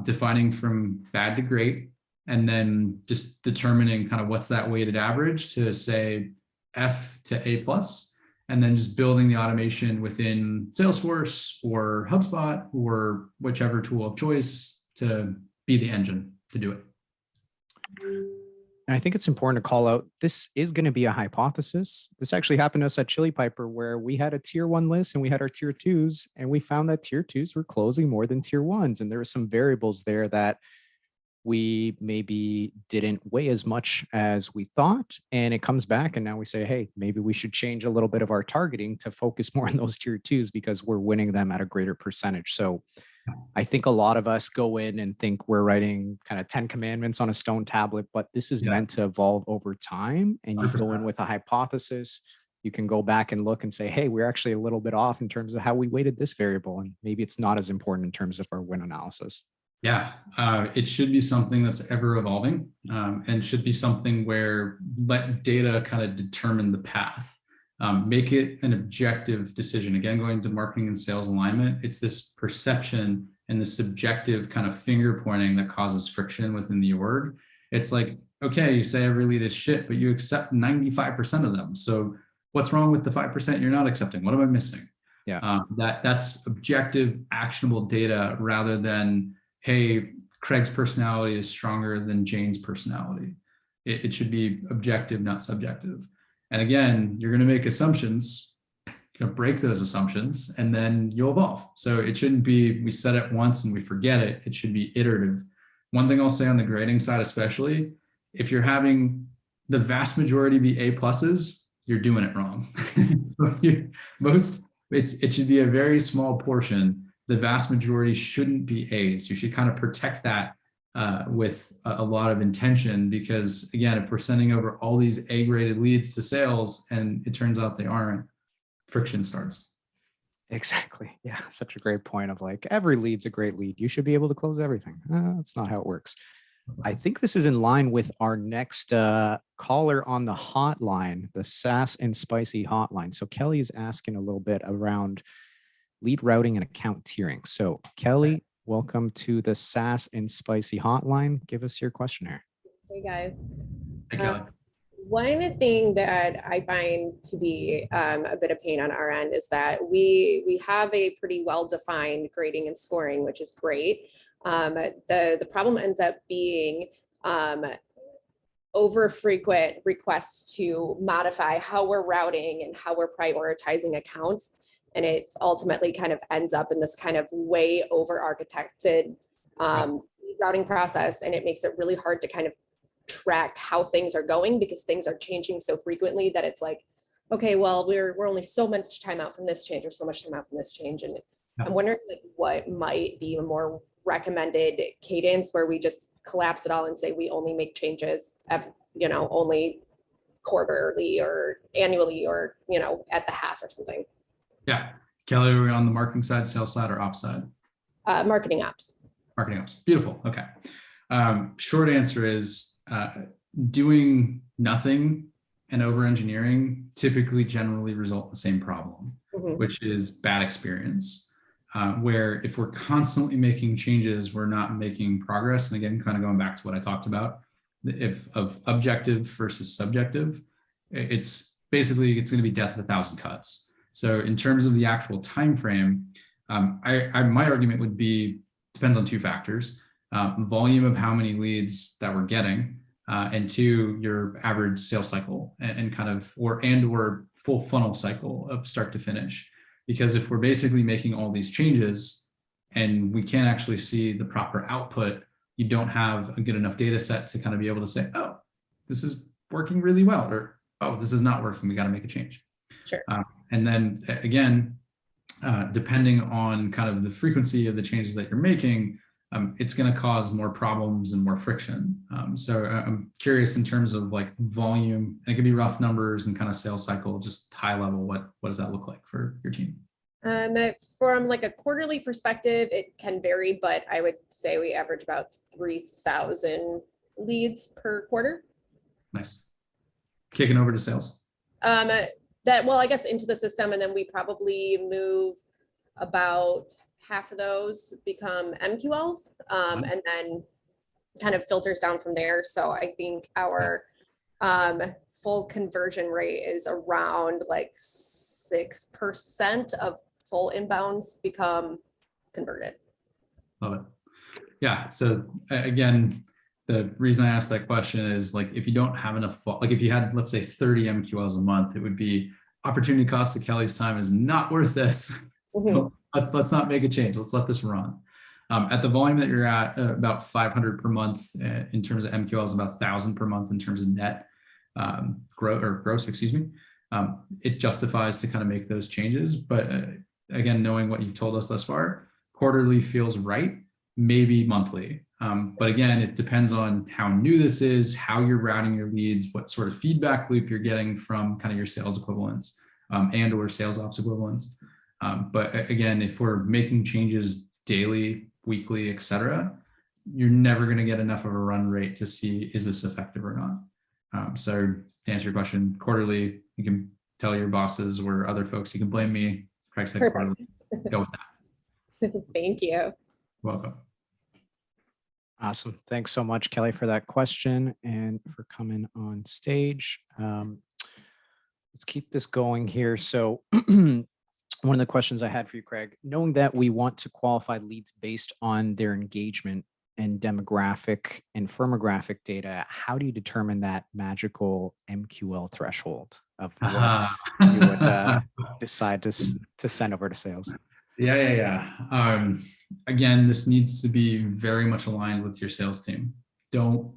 defining from bad to great, and then just determining kind of what's that weighted average to say F to A+, and then just building the automation within Salesforce or HubSpot or whichever tool of choice to be the engine to do it. And I think it's important to call out, this is going to be a hypothesis. This actually happened to us at Chili Piper, where we had a tier 1 list and we had our tier 2s, and we found that tier 2s were closing more than tier 1s. And there were some variables there that we maybe didn't weigh as much as we thought. And it comes back and now we say, hey, maybe we should change a little bit of our targeting to focus more on those tier 2s because we're winning them at a greater percentage. So I think a lot of us go in and think we're writing kind of 10 commandments on a stone tablet, but this is meant to evolve over time. And you go in 100%. with a hypothesis. You can go back and look and say, hey, we're actually a little bit off in terms of how we weighted this variable. And maybe it's not as important in terms of our win analysis. Yeah, it should be something that's ever evolving, and should be something where let data kind of determine the path. Make it an objective decision. Again, going to marketing and sales alignment, it's this perception and the subjective kind of finger pointing that causes friction within the org. It's like, okay, you say every lead is shit, but you accept 95% of them. So what's wrong with the 5% you're not accepting? What am I missing? Yeah. That's objective, actionable data rather than, hey, Craig's personality is stronger than Jane's personality. It should be objective, not subjective. And again, you're going to make assumptions, break those assumptions, and then you'll evolve. So it shouldn't be, we said it once and we forget it. It should be iterative. One thing I'll say on the grading side, especially, if you're having the vast majority be A pluses, you're doing it wrong. So it should be a very small portion. The vast majority shouldn't be A's. You should kind of protect that with a lot of intention, because again, if we're sending over all these A-graded leads to sales and it turns out they aren't, friction starts. Exactly. Yeah. Such a great point of like, every lead's a great lead. You should be able to close everything. That's not how it works. I think this is in line with our next caller on the hotline, the SaaS and Spicy hotline. So Kelly is asking a little bit around lead routing and account tiering. So Kelly, welcome to the SaaS and Spicy hotline. Give us your question here. Hey guys. Hey, Kelly. One thing that I find to be a bit of pain on our end is that we have a pretty well-defined grading and scoring, which is great. The problem ends up being over frequent requests to modify how we're routing and how we're prioritizing accounts. And it ultimately kind of ends up in this kind of way over architected routing process. And it makes it really hard to kind of track how things are going, because things are changing so frequently that it's like, okay, well, we're only so much time out from this change or so much time out from this change. And I'm wondering like what might be a more recommended cadence where we just collapse it all and say we only make changes only quarterly or annually or at the half or something. Yeah. Kelly, are we on the marketing side, sales side, or ops side? Marketing ops. Marketing ops. Beautiful. Okay. Short answer is doing nothing and over engineering typically generally result in the same problem, which is bad experience. Where if we're constantly making changes, we're not making progress. And again, kind of going back to what I talked about, of objective versus subjective, it's basically, it's going to be death of 1,000 cuts. So in terms of the actual time frame, my argument would be, depends on two factors: volume of how many leads that we're getting, and two, your average sales cycle and kind of, or full funnel cycle of start to finish. Because if we're basically making all these changes and we can't actually see the proper output, you don't have a good enough data set to kind of be able to say, oh, this is working really well, or, oh, this is not working, we got to make a change. Sure. And then again, depending on kind of the frequency of the changes that you're making, it's going to cause more problems and more friction. So I'm curious in terms of like volume, and it could be rough numbers and kind of sales cycle, just high level, what does that look like for your team? From like a quarterly perspective, it can vary, but I would say we average about 3,000 leads per quarter. Nice. Kicking over to sales. I guess into the system, and then we probably move about half of those become MQLs, and then kind of filters down from there. So I think our full conversion rate is around like 6% of full inbounds become converted. Love it. Yeah. So again, the reason I asked that question is like, if you don't have enough, like if you had, let's say 30 MQLs a month, it would be opportunity cost of Kelly's time is not worth this. Let's not make a change. Let's let this run. At the volume that you're at, about 500 per month in terms of MQLs, about 1,000 per month in terms of net gross, it justifies to kind of make those changes. But again, knowing what you've told us thus far, quarterly feels right, maybe monthly. But again, it depends on how new this is, how you're routing your leads, what sort of feedback loop you're getting from kind of your sales equivalents and or sales ops equivalents. But again, if we're making changes daily, weekly, et cetera, you're never going to get enough of a run rate to see, is this effective or not? So to answer your question, quarterly, you can tell your bosses or other folks, you can blame me. Craig said quarterly, go with that. Thank you. Welcome. Awesome. Thanks so much, Kelly, for that question and for coming on stage. Let's keep this going here. So one of the questions I had for you, Craig, knowing that we want to qualify leads based on their engagement and demographic and firmographic data, how do you determine that magical MQL threshold of what you would decide to send over to sales? Yeah. Again, this needs to be very much aligned with your sales team. Don't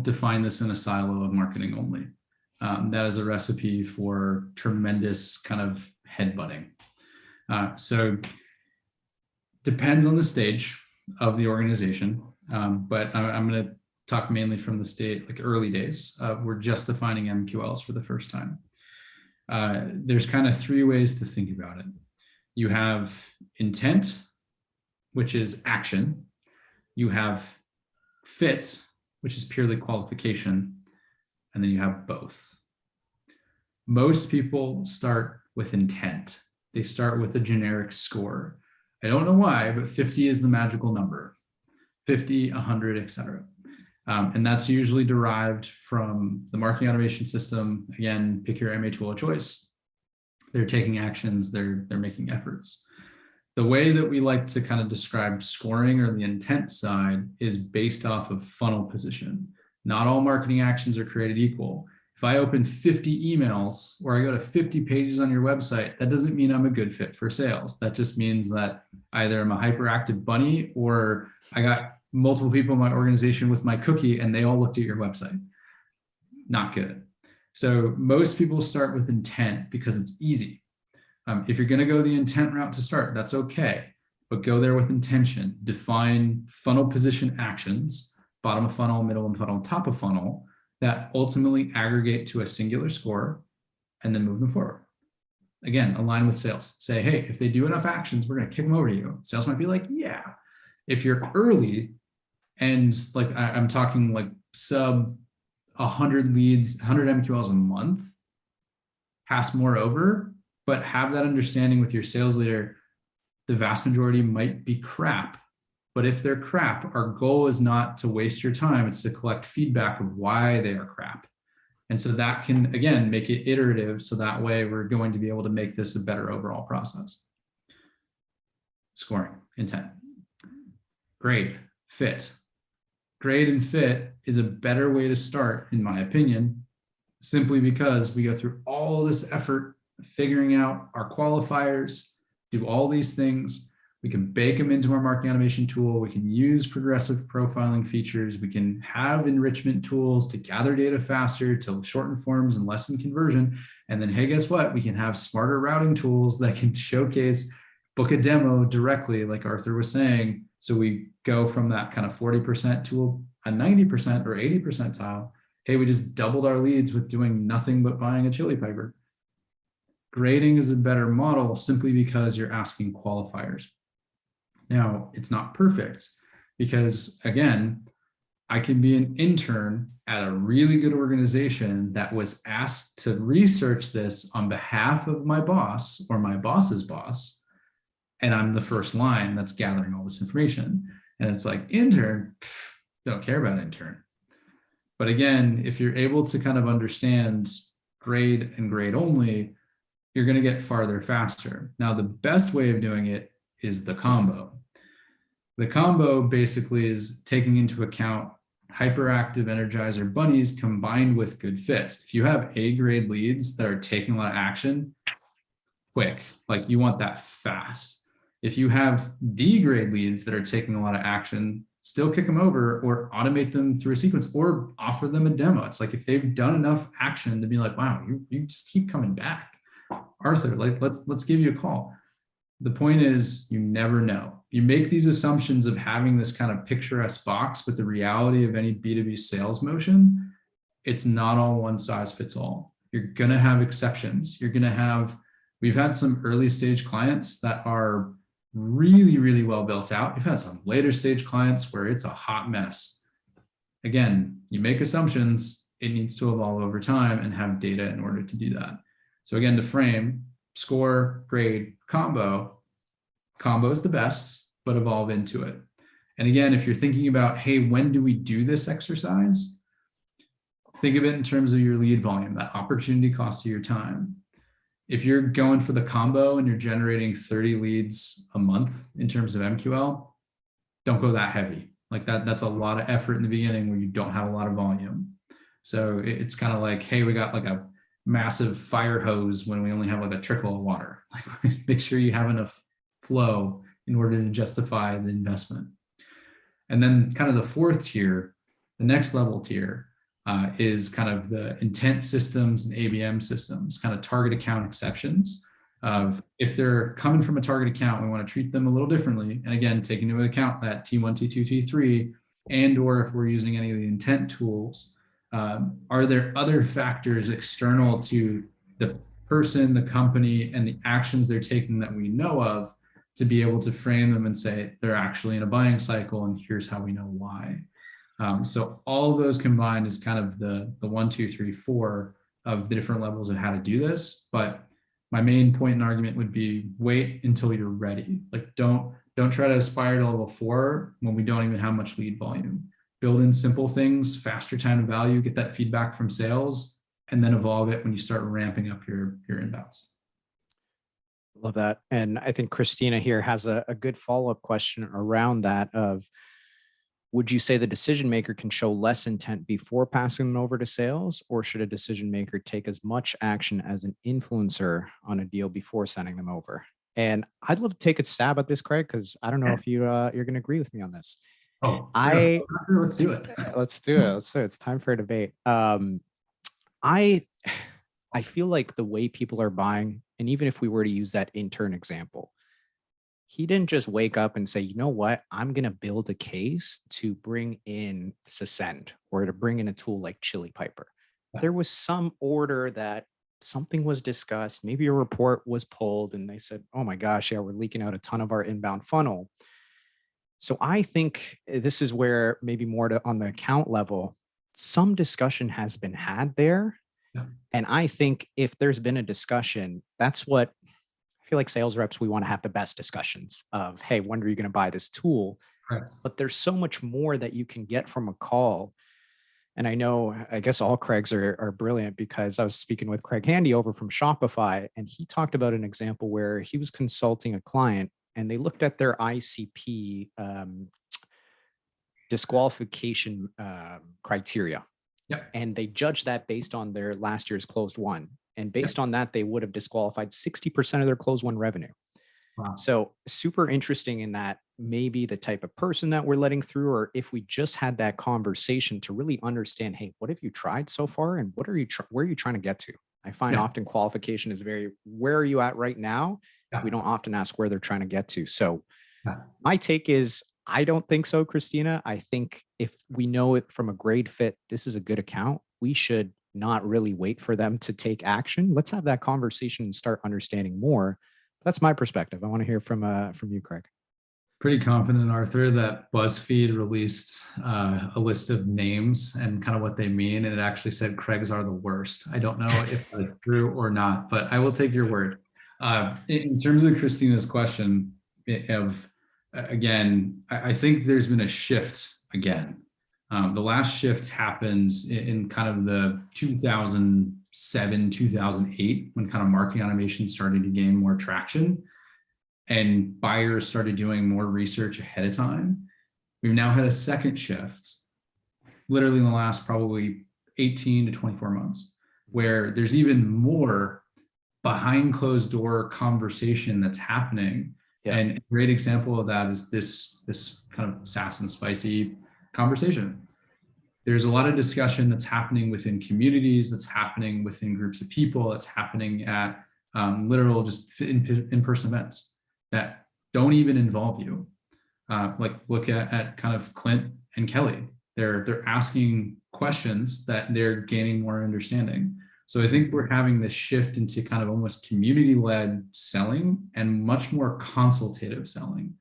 define this in a silo of marketing only. That is a recipe for tremendous kind of headbutting. So depends on the stage of the organization, but I'm going to talk mainly from the state, like early days. We're just defining MQLs for the first time. There's kind of three ways to think about it. You have intent, which is action. You have fit, which is purely qualification. And then you have both. Most people start with intent. They start with a generic score. I don't know why, but 50 is the magical number. 50, 100, etc. And that's usually derived from the marketing automation system. Again, pick your MA tool of choice. They're taking actions, they're making efforts. The way that we like to kind of describe scoring or the intent side is based off of funnel position. Not all marketing actions are created equal. If I open 50 emails or I go to 50 pages on your website, that doesn't mean I'm a good fit for sales. That just means that either I'm a hyperactive bunny or I got multiple people in my organization with my cookie and they all looked at your website. Not good. So most people start with intent because it's easy. If you're going to go the intent route to start, that's okay, but go there with intention. Define funnel position actions, bottom of funnel, middle of funnel, top of funnel, that ultimately aggregate to a singular score and then move them forward. Again, align with sales. Say, hey, if they do enough actions, we're going to kick them over to you. Sales might be like, yeah. If you're early and like I'm talking like sub 100 leads, 100 MQLs a month, pass more over, but have that understanding with your sales leader. The vast majority might be crap, but if they're crap, our goal is not to waste your time. It's to collect feedback of why they are crap. And so that can, again, make it iterative. So that way we're going to be able to make this a better overall process. Scoring, intent, grade, fit. Grade and fit is a better way to start, in my opinion, simply because we go through all this effort figuring out our qualifiers, do all these things. We can bake them into our marketing automation tool. We can use progressive profiling features. We can have enrichment tools to gather data faster, to shorten forms and lessen conversion. And then, hey, guess what? We can have smarter routing tools that can showcase, book a demo directly, like Arthur was saying. So we go from that kind of 40% to a 90% or 80 percentile. Hey, we just doubled our leads with doing nothing but buying a chili pepper. Grading is a better model simply because you're asking qualifiers. Now, it's not perfect because, again, I can be an intern at a really good organization that was asked to research this on behalf of my boss or my boss's boss, and I'm the first line that's gathering all this information. And it's like, intern, don't care about intern. But again, if you're able to kind of understand grade and grade only, you're going to get farther faster. Now, the best way of doing it is the combo. The combo basically is taking into account hyperactive energizer bunnies combined with good fits. If you have A grade leads that are taking a lot of action, quick, like you want that fast. If you have D grade leads that are taking a lot of action, still kick them over or automate them through a sequence or offer them a demo. It's like if they've done enough action to be like, wow, you just keep coming back. Arthur, like let's give you a call. the point is you never know. You make these assumptions of having this kind of picturesque box, but the reality of any B2B sales motion, it's not all one size fits all. You're going to have exceptions. We've had some early stage clients that are really, really well built out. We've had some later stage clients where it's a hot mess. Again, you make assumptions, it needs to evolve over time and have data in order to do that. So again, to frame, score, grade, combo is the best, but evolve into it. And again, if you're thinking about, hey, when do we do this exercise? Think of it in terms of your lead volume, that opportunity cost of your time. If you're going for the combo and you're generating 30 leads a month in terms of MQL, don't go that heavy. Like that's a lot of effort in the beginning where you don't have a lot of volume. So it's kind of like, hey, we got like a massive fire hose when we only have like a trickle of water. Like make sure you have enough flow in order to justify the investment. And then kind of the fourth tier, the next level tier, is kind of the intent systems and ABM systems, kind of target account exceptions of if they're coming from a target account, we want to treat them a little differently. And again, taking into account that T1, T2, T3, and or if we're using any of the intent tools, are there other factors external to the person, the company, and the actions they're taking that we know of to be able to frame them and say they're actually in a buying cycle and here's how we know why. So all of those combined is kind of the 1, 2, 3, 4 of the different levels of how to do this. But my main point and argument would be wait until you're ready. Like don't try to aspire to level 4 when we don't even have much lead volume. Build in simple things, faster time to value, get that feedback from sales, and then evolve it when you start ramping up your inbounds. Love that. And I think Christina here has a good follow-up question around that of, would you say the decision maker can show less intent before passing them over to sales, or should a decision maker take as much action as an influencer on a deal before sending them over? And I'd love to take a stab at this, Craig, because I don't know if you're going to agree with me on this. Let's do it. Let's do it. It's time for a debate. I feel like the way people are buying, and even if we were to use that intern example, he didn't just wake up and say, you know what, I'm going to build a case to bring in Sascend or to bring in a tool like Chili Piper. There was some order that something was discussed, maybe a report was pulled and they said, oh my gosh, yeah, we're leaking out a ton of our inbound funnel. So I think this is where maybe more on the account level, some discussion has been had there. Yeah. And I think if there's been a discussion, that's what I feel like sales reps, we want to have the best discussions of, hey, when are you going to buy this tool? Right. But there's so much more that you can get from a call. And I guess all Craigs are brilliant, because I was speaking with Craig Handy over from Shopify, and he talked about an example where he was consulting a client and they looked at their ICP disqualification criteria. Yep. And they judged that based on their last year's closed one. And based on that, they would have disqualified 60% of their closed one revenue. Wow. So super interesting in that maybe the type of person that we're letting through, or if we just had that conversation to really understand, hey, what have you tried so far? And what are you, where are you trying to get to? I find often qualification is where are you at right now? We don't often ask where they're trying to get to. So my take is, I don't think so, Christina. I think if we know it from a grade fit, this is a good account, we should not really wait for them to take action. Let's have that conversation and start understanding more. That's my perspective. I want to hear from you, Craig. Pretty confident, Arthur, that BuzzFeed released a list of names and kind of what they mean, and it actually said Craigs are the worst. I don't know if that's true or not, but I will take your word. In terms of Christina's question, again, I think there's been a shift again. The last shift happens in kind of the 2007, 2008, when kind of marketing automation started to gain more traction and buyers started doing more research ahead of time. We've now had a second shift, literally in the last probably 18 to 24 months, where there's even more behind closed door conversation that's happening. Yeah. And a great example of that is this kind of SaaS and Spicy conversation. There's a lot of discussion that's happening within communities, that's happening within groups of people, that's happening at literal just in-person events. that don't even involve you. Like look at kind of Clint and Kelly. They're asking questions that they're gaining more understanding. So I think we're having this shift into kind of almost community-led selling and much more consultative selling.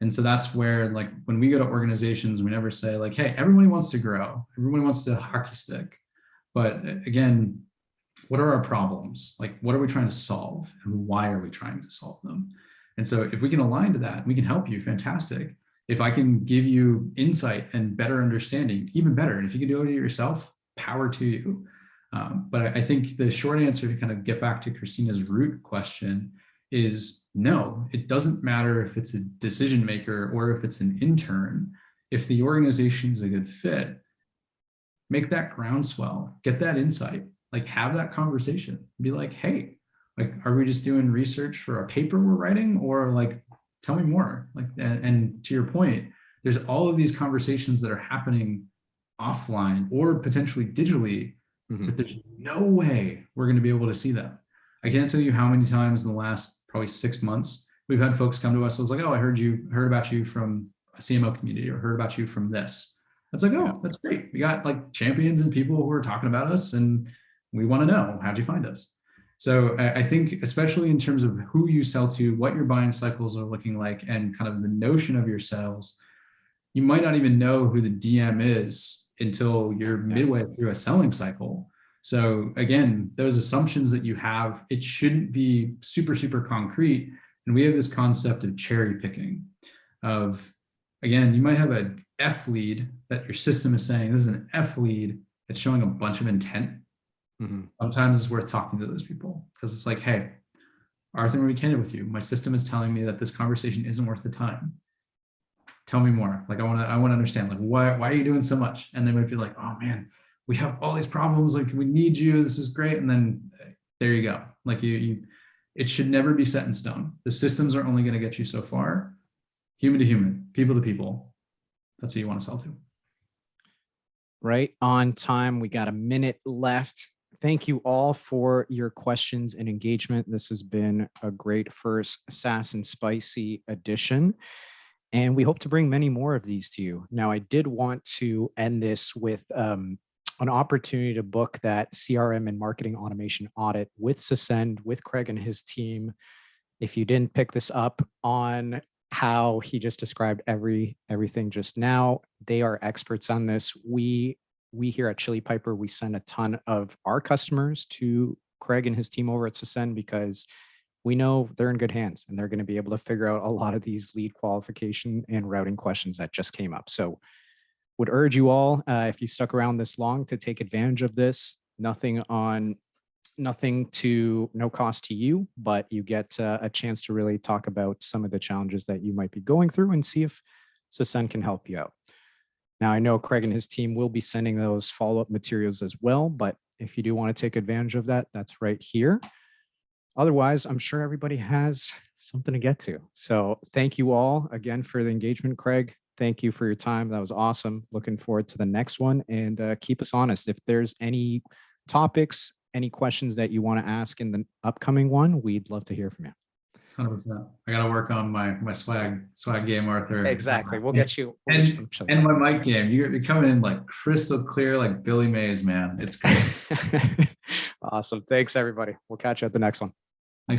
And so that's where, like, when we go to organizations, we never say like, hey, everybody wants to grow, everybody wants to hockey stick. But again, what are our problems? Like, what are we trying to solve and why are we trying to solve them? And so if we can align to that, we can help you, fantastic. If I can give you insight and better understanding, even better. And if you can do it yourself, power to you. But I think the short answer to kind of get back to Christina's root question is no, it doesn't matter if it's a decision maker or if it's an intern. If the organization is a good fit, make that groundswell, get that insight, like have that conversation, be like, hey, like, are we just doing research for a paper we're writing, or like, tell me more. Like, and to your point, there's all of these conversations that are happening offline or potentially digitally, but there's no way we're going to be able to see them. I can't tell you how many times in the last probably 6 months we've had folks come to us. I was like, oh, I heard about you from a CMO community, or heard about you from this. That's like, oh, that's great. We got like champions and people who are talking about us, and we want to know, how'd you find us? So I think, especially in terms of who you sell to, what your buying cycles are looking like, and kind of the notion of your sales, you might not even know who the DM is until you're midway through a selling cycle. So again, those assumptions that you have, it shouldn't be super, super concrete. And we have this concept of cherry picking of, again, you might have an F lead that your system is saying, this is an F lead that's showing a bunch of intent. Sometimes it's worth talking to those people, because it's like, hey, Arthur, I'm going to be candid with you. My system is telling me that this conversation isn't worth the time. Tell me more. Like, I want to understand, like, why are you doing so much? And they might be like, oh man, we have all these problems. Like, we need you. This is great. And then there you go. Like it should never be set in stone. The systems are only going to get you so far. Human to human, people to people. That's who you want to sell to. Right on time. We got a minute left. Thank you all for your questions and engagement. This has been a great first SaaS and Spicy edition, and we hope to bring many more of these to you. Now, I did want to end this with an opportunity to book that CRM and marketing automation audit with Sasend, with Craig and his team. If you didn't pick this up on how he just described everything just now, they are experts on this. We here at Chili Piper, we send a ton of our customers to Craig and his team over at Sasend, because we know they're in good hands and they're going to be able to figure out a lot of these lead qualification and routing questions that just came up. So would urge you all, if you've stuck around this long, to take advantage of this. No cost to you, but you get a chance to really talk about some of the challenges that you might be going through and see if Sasend can help you out. Now, I know Craig and his team will be sending those follow-up materials as well, but if you do want to take advantage of that, that's right here. Otherwise, I'm sure everybody has something to get to. So thank you all again for the engagement, Craig. Thank you for your time. That was awesome. Looking forward to the next one, and keep us honest. If there's any topics, any questions that you want to ask in the upcoming one, we'd love to hear from you. 100%. I got to work on my swag game, Arthur. Exactly. We'll get you. And my mic game. You're coming in like crystal clear, like Billy Mays, man. It's great. Awesome. Thanks, everybody. We'll catch you at the next one.